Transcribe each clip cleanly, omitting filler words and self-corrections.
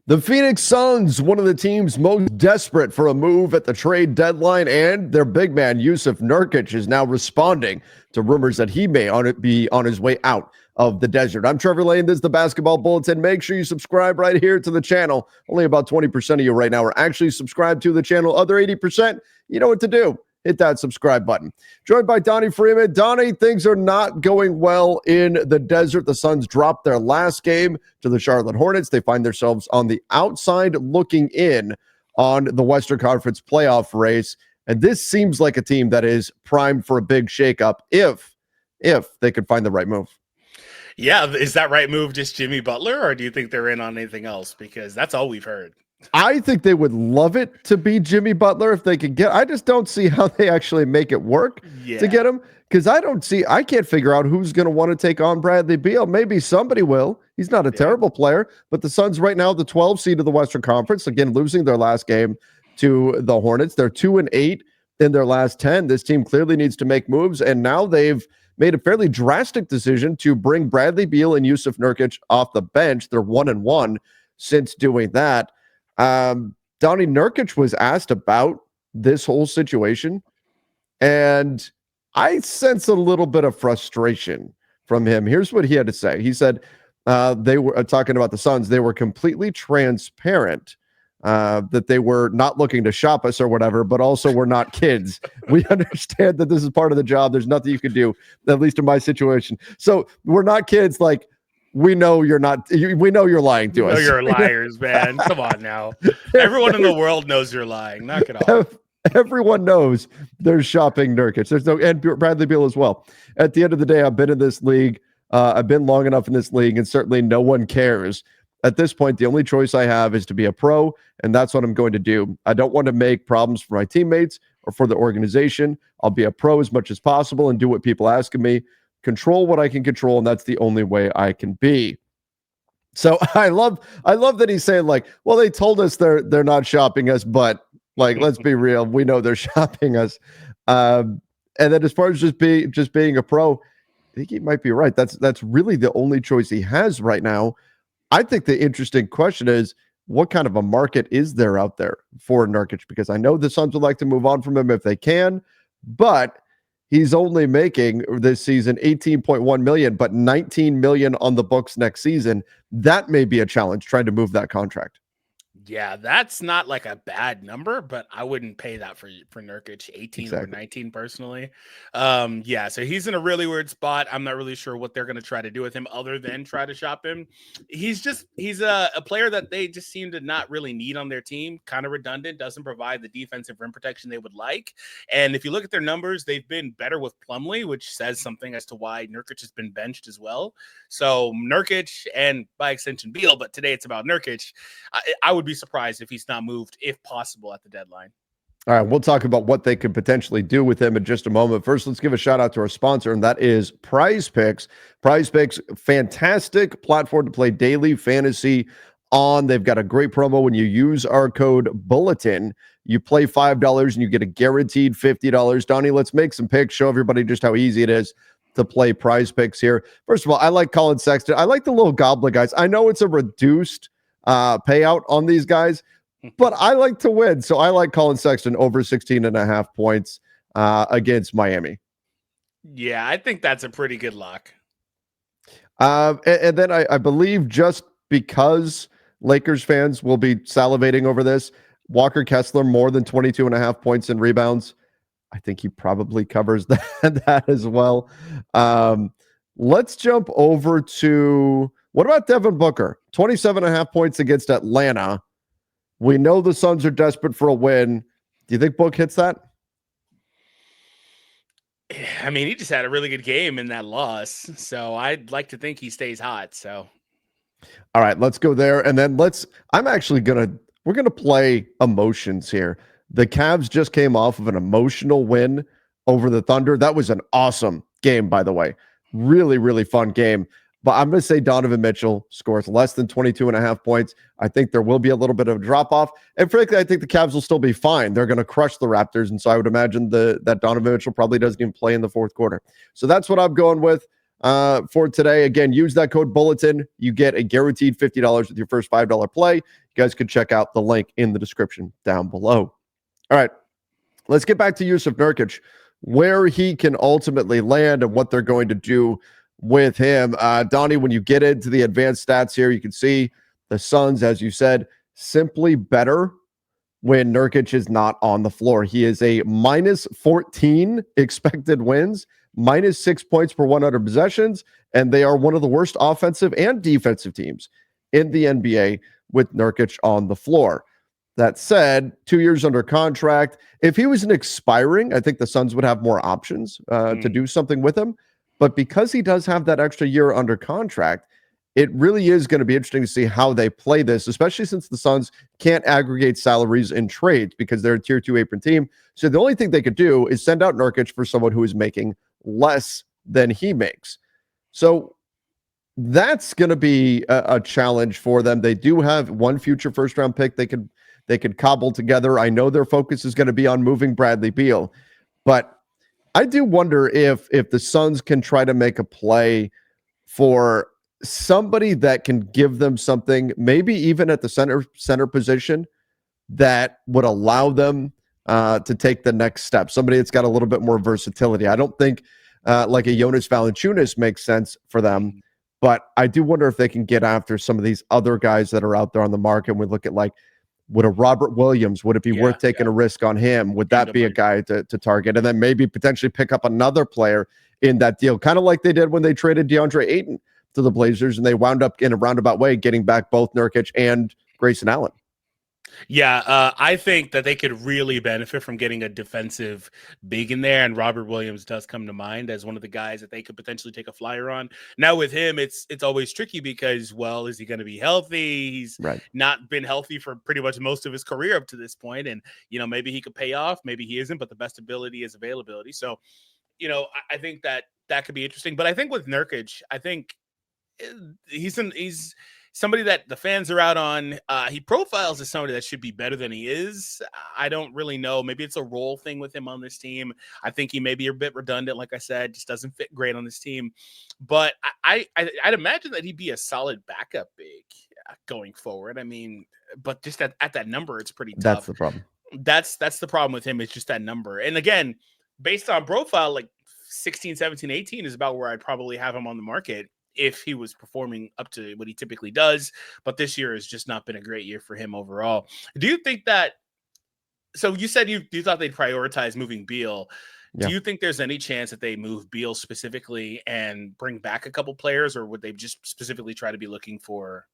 The Phoenix Suns, one of the teams most desperate for a move at the trade deadline, and their big man, Jusuf Nurkic, is now responding to rumors that he may be on his way out of the desert. I'm Trevor Lane. This is the Basketball Bulletin. Make sure you subscribe right here to the channel. Only about 20% of you right now are actually subscribed to the channel. Other 80%, you know what to do. Hit that subscribe button. Joined by Donnie Freeman. Donnie, things are not going well in the desert. The Suns dropped their last game to the Charlotte Hornets. They find themselves on the outside looking in on the Western Conference playoff race. And this seems like a team that is primed for a big shakeup if they could find the right move. Yeah, is that right move just Jimmy Butler, or do you think they're in on anything else? Because that's all we've heard. I think they would love it to be Jimmy Butler if they could get. I just don't see how they actually make it work to get him, because I can't figure out who's going to want to take on Bradley Beal. Maybe somebody will. He's not a terrible player, but the Suns right now, the 12 seed of the Western Conference, again, losing their last game to the Hornets. They're 2-8 in their last 10. This team clearly needs to make moves, and now they've made a fairly drastic decision to bring Bradley Beal and Jusuf Nurkic off the bench. They're 1-1 since doing that. Donnie, Nurkic was asked about this whole situation, and I sense a little bit of frustration from him. Here's what he had to say. He said they were talking about the Suns. They were completely transparent that they were not looking to shop us or whatever, but also we're not kids. We understand that this is part of the job. There's nothing you can do, at least in my situation. So we're not kids. Like, we know you're not. We know you're lying to us. No, you're liars, man. Come on now. Everyone in the world knows you're lying. Knock it off. Everyone knows they're shopping Nurkic. There's no, and Bradley Beal as well. At the end of the day, I've been in this league. I've been long enough in this league, and certainly no one cares. At this point, the only choice I have is to be a pro, and that's what I'm going to do. I don't want to make problems for my teammates or for the organization. I'll be a pro as much as possible and do what people ask of me. Control what I can control, and that's the only way I can be. So I love that he's saying, like, well, they told us they're not shopping us, but like, let's be real, we know they're shopping us. And then as far as just being a pro, I think he might be right. That's really the only choice he has right now. I think the interesting question is, what kind of a market is there out there for Nurkic? Because I know the Suns would like to move on from him if they can, but he's only making this season $18.1 million, but $19 million on the books next season. That may be a challenge, trying to move that contract. Yeah, that's not like a bad number, but I wouldn't pay that for Nurkic, 18 or 19 personally. Yeah, so he's in a really weird spot. I'm not really sure what they're going to try to do with him other than try to shop him. He's a player that they just seem to not really need on their team, kind of redundant, doesn't provide the defensive rim protection they would like. And if you look at their numbers, they've been better with Plumlee, which says something as to why Nurkic has been benched as well. So Nurkic, and by extension Beal, but today it's about Nurkic. I would be surprised if he's not moved, if possible, at the deadline. All right, we'll talk about what they could potentially do with him in just a moment. First, let's give a shout out to our sponsor, and that is Prize Picks. Prize Picks, fantastic platform to play daily fantasy on. They've got a great promo when you use our code Bulletin. You play $5 and you get a guaranteed $50. Donnie, let's make some picks, show everybody just how easy it is to play Prize Picks here. First of all, I like Colin Sexton. I like the little goblet guys. I know it's a reduced payout on these guys, but I like to win. So I like Colin Sexton over 16.5 points against Miami. Yeah, I think that's a pretty good lock. And then I believe, just because Lakers fans will be salivating over this, Walker Kessler more than 22.5 points and rebounds. I think he probably covers that as well. Let's jump over to, what about Devin Booker? 27.5 points against Atlanta. We know the Suns are desperate for a win. Do you think Book hits that? I mean, he just had a really good game in that loss, so I'd like to think he stays hot. So, all right, let's go there. And then we're going to play emotions here. The Cavs just came off of an emotional win over the Thunder. That was an awesome game, by the way. Really, really fun game. But I'm going to say Donovan Mitchell scores less than 22.5 points. I think there will be a little bit of a drop-off. And frankly, I think the Cavs will still be fine. They're going to crush the Raptors. And so I would imagine that Donovan Mitchell probably doesn't even play in the fourth quarter. So that's what I'm going with. for today. Again, use that code Bulletin. You get a guaranteed $50 with your first $5 play. You guys can check out the link in the description down below. All right, let's get back to Jusuf Nurkic, where he can ultimately land and what they're going to do with him. Donnie, when you get into the advanced stats here, you can see the Suns, as you said, simply better when Nurkic is not on the floor. He is a minus 14 expected wins, minus 6 points per 100 possessions, and they are one of the worst offensive and defensive teams in the NBA with Nurkic on the floor. That said, 2 years under contract. If he was an expiring, I think the Suns would have more options to do something with him. But because he does have that extra year under contract, it really is going to be interesting to see how they play this, especially since the Suns can't aggregate salaries in trades because they're a tier 2 apron team. So the only thing they could do is send out Nurkic for someone who is making less than he makes. So that's going to be a challenge for them. They do have one future first round pick they could cobble together. I know their focus is going to be on moving Bradley Beal, but I do wonder if the Suns can try to make a play for somebody that can give them something, maybe even at the center position, that would allow them to take the next step. Somebody that's got a little bit more versatility. I don't think like a Jonas Valanciunas makes sense for them, but I do wonder if they can get after some of these other guys that are out there on the market. And we look at like, would a Robert Williams, would it be worth taking a risk on him? Would that be a guy to target? And then maybe potentially pick up another player in that deal, kind of like they did when they traded DeAndre Ayton to the Blazers, and they wound up in a roundabout way getting back both Nurkic and Grayson Allen. Yeah, I think that they could really benefit from getting a defensive big in there, and Robert Williams does come to mind as one of the guys that they could potentially take a flyer on. Now with him, it's always tricky because, well, is he going to be healthy? He's not been healthy for pretty much most of his career up to this point, and maybe he could pay off, maybe he isn't, but the best ability is availability. So, I think that could be interesting. But I think with Nurkic, I think he's somebody that the fans are out on. He profiles as somebody that should be better than he is. I don't really know. Maybe it's a role thing with him on this team. I think he may be a bit redundant. Like I said, just doesn't fit great on this team. But I'd imagine that he'd be a solid backup big going forward. I mean, but just at that number, it's pretty tough. That's the problem. That's the problem with him. It's just that number. And again, based on profile, like 16, 17, 18 is about where I'd probably have him on the market if he was performing up to what he typically does. But this year has just not been a great year for him overall. Do you think that, so you said you thought they'd prioritize moving Beal. Yeah. Do you think there's any chance that they move Beal specifically and bring back a couple players, or would they just specifically try to be looking for,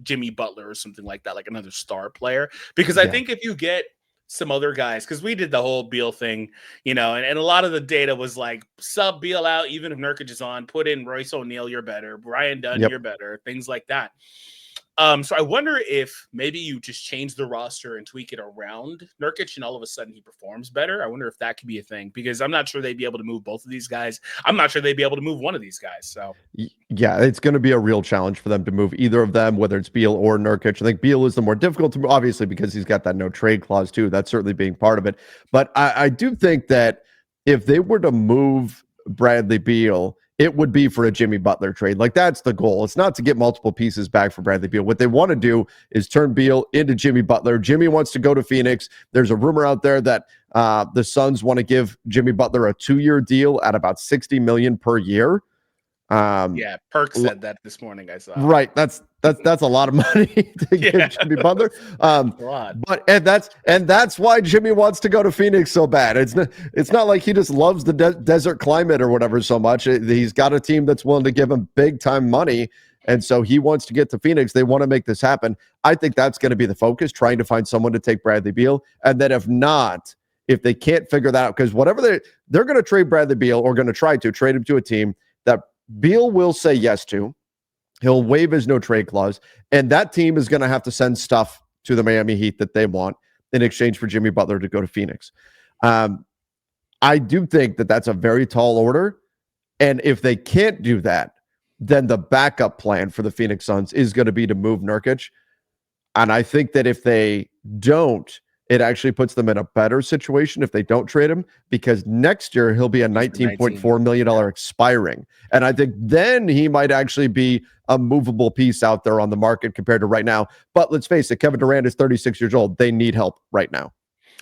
Jimmy Butler or something like that, like another star player? Because I think if you get some other guys, because we did the whole Beal thing, and a lot of the data was like sub Beal out, even if Nurkic is on, put in Royce O'Neal, you're better, Brian Dunn, you're better, things like that. So I wonder if maybe you just change the roster and tweak it around Nurkic and all of a sudden he performs better. I wonder if that could be a thing, because I'm not sure they'd be able to move both of these guys. I'm not sure they'd be able to move one of these guys. So yeah, it's going to be a real challenge for them to move either of them, whether it's Beal or Nurkic. I think Beal is the more difficult to move, obviously, because he's got that no trade clause too. That's certainly being part of it. But I do think that if they were to move Bradley Beal, it would be for a Jimmy Butler trade. Like, that's the goal. It's not to get multiple pieces back for Bradley Beal. What they want to do is turn Beal into Jimmy Butler. Jimmy wants to go to Phoenix. There's a rumor out there that the Suns want to give Jimmy Butler a 2-year deal at about $60 million per year. Perk said that this morning. I saw. Right. That's a lot of money to give Jimmy Butler. But that's why Jimmy wants to go to Phoenix so bad. It's not like he just loves the desert climate or whatever so much. He's got a team that's willing to give him big time money, and so he wants to get to Phoenix. They want to make this happen. I think that's going to be the focus, trying to find someone to take Bradley Beal, and then if they can't figure that out, because whatever they're going to trade Bradley Beal, or going to try to trade him to a team that Beal will say yes to. He'll waive his no trade clause, and that team is going to have to send stuff to the Miami Heat that they want in exchange for Jimmy Butler to go to Phoenix. I do think that that's a very tall order, and if they can't do that, then the backup plan for the Phoenix Suns is going to be to move Nurkic. And I think that if they don't, it actually puts them in a better situation if they don't trade him, because next year he'll be a $19.4 million expiring. And I think then he might actually be a movable piece out there on the market compared to right now. But let's face it, Kevin Durant is 36 years old. They need help right now.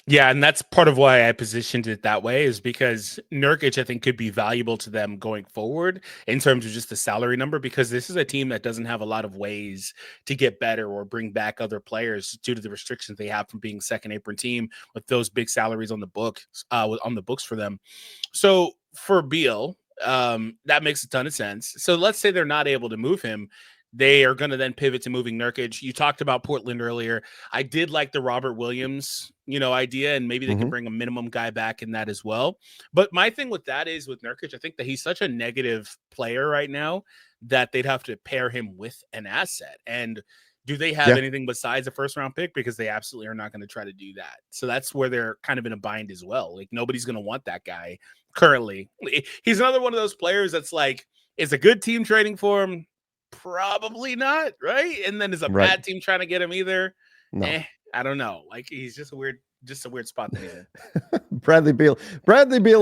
Yeah, and that's part of why I positioned it that way, is because Nurkic, I think, could be valuable to them going forward in terms of just the salary number, because this is a team that doesn't have a lot of ways to get better or bring back other players due to the restrictions they have from being second apron team with those big salaries on the books for them. So for Beal, that makes a ton of sense. So let's say they're not able to move him. They are going to then pivot to moving Nurkic. You talked about Portland earlier. I did like the Robert Williams, idea, and maybe they can bring a minimum guy back in that as well. But my thing with that is, with Nurkic, I think that he's such a negative player right now that they'd have to pair him with an asset. And do they have anything besides a first-round pick? Because they absolutely are not going to try to do that. So that's where they're kind of in a bind as well. Like, nobody's going to want that guy currently. He's another one of those players that's like, is a good team trading for him? Probably not, right? And then is a bad team trying to get him either? No. I don't know. Like, he's just a weird spot that he's in. Bradley Beal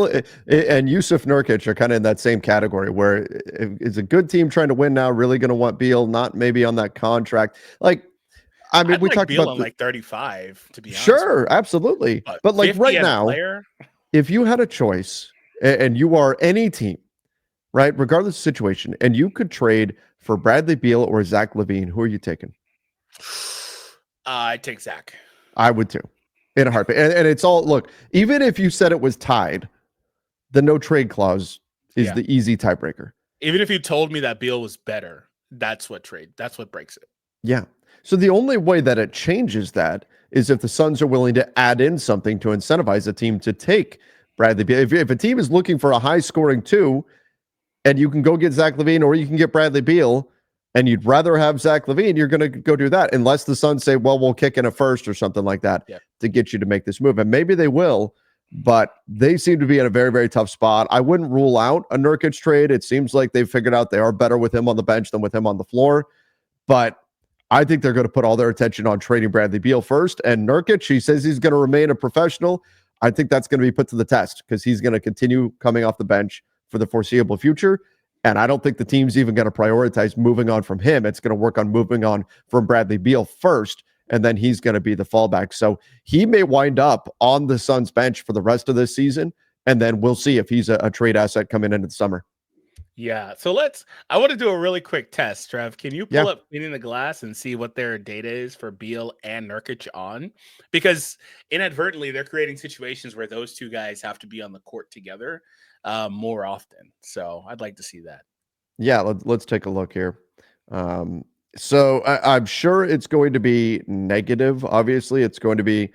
and Jusuf Nurkic are kind of in that same category, where is a good team trying to win now really going to want Beal, not maybe on that contract. Like, I mean, we talked Beal about on like 35, to be honest. Sure, absolutely. But like right now, if you had a choice and you are any team, right, regardless of the situation, and you could trade for Bradley Beal or Zach LaVine, who are you taking? I'd take Zach. I would too, in a heartbeat. And it's all, look, even if you said it was tied, the no trade clause is the easy tiebreaker. Even if you told me that Beal was better, that's what breaks it. Yeah. So the only way that it changes that is if the Suns are willing to add in something to incentivize a team to take Bradley Beal. If a team is looking for a high scoring two, and you can go get Zach LaVine or you can get Bradley Beal, and you'd rather have Zach LaVine, you're going to go do that, unless the Suns say, well, we'll kick in a first or something like that to get you to make this move. And maybe they will, but they seem to be in a very, very tough spot. I wouldn't rule out a Nurkic trade. It seems like they've figured out they are better with him on the bench than with him on the floor. But I think they're going to put all their attention on trading Bradley Beal first. And Nurkic, he says he's going to remain a professional. I think that's going to be put to the test, because he's going to continue coming off the bench for the foreseeable future. And I don't think the team's even going to prioritize moving on from him. It's going to work on moving on from Bradley Beal first, and then he's going to be the fallback. So he may wind up on the Suns bench for the rest of this season, and then we'll see if he's a trade asset coming into the summer. Yeah. So I want to do a really quick test, Trev. Can you pull up Cleaning the Glass and see what their data is for Beal and Nurkic on? Because inadvertently, they're creating situations where those two guys have to be on the court together more often. So I'd like to see that. Yeah, let's take a look here. So I'm sure it's going to be negative. Obviously, it's going to be.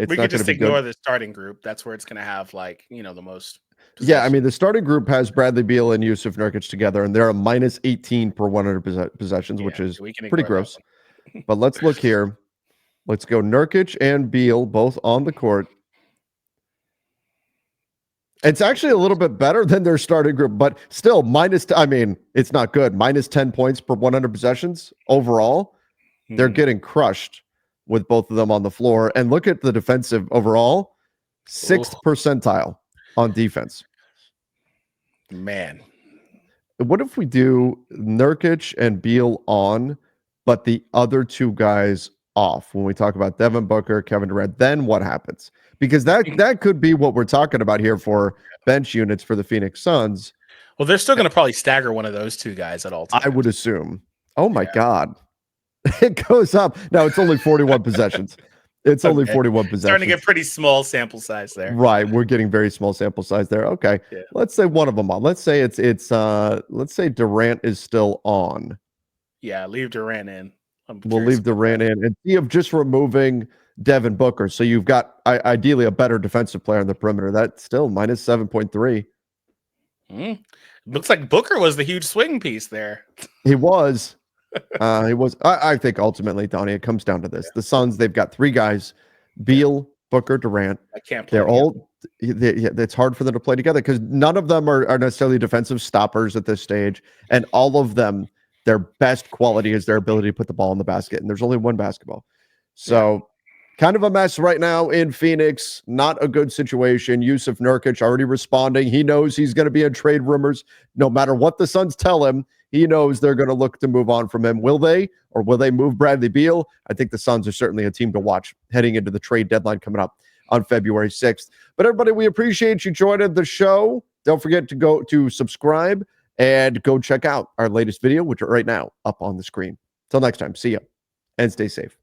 We could just ignore the starting group. That's where it's going to have the most. Possession. Yeah, I mean, the starting group has Bradley Beal and Jusuf Nurkic together, and they're a minus 18 per 100 possessions, which is pretty gross. But let's look here. Let's go Nurkic and Beal both on the court. It's actually a little bit better than their starting group, but still it's not good. Minus 10 points per 100 possessions overall. They're getting crushed with both of them on the floor. And look at the defensive overall, 6th percentile on defense. Man. What if we do Nurkic and Beal on, but the other two guys off when we talk about Devin Booker, Kevin Durant? Then what happens? Because that could be what we're talking about here for bench units for the Phoenix Suns. Well, they're still going to probably stagger one of those two guys at all times. I would assume. Oh my God. It goes up. No, it's only 41 possessions. It's only 41 possessions. Starting to get pretty small sample size there. Right. We're getting very small sample size there. Okay. Yeah. Let's say one of them on. Let's say let's say Durant is still on. Yeah, leave Durant in. We'll leave Durant in and see if just removing Devin Booker. So you've got ideally a better defensive player on the perimeter. That's still minus 7.3. Looks like Booker was the huge swing piece there. He was. I think ultimately, Donnie, it comes down to this. The Suns, they've got three guys, Beal, Booker, Durant. I can't play. They're all, it's hard for them to play together because none of them are necessarily defensive stoppers at this stage. And all of them, their best quality is their ability to put the ball in the basket. And there's only one basketball. So kind of a mess right now in Phoenix. Not a good situation. Jusuf Nurkic already responding. He knows he's going to be in trade rumors. No matter what the Suns tell him, he knows they're going to look to move on from him. Will they? Or will they move Bradley Beal? I think the Suns are certainly a team to watch heading into the trade deadline coming up on February 6th. But everybody, we appreciate you joining the show. Don't forget to go to subscribe and go check out our latest video, which are right now up on the screen. Till next time, see ya and stay safe.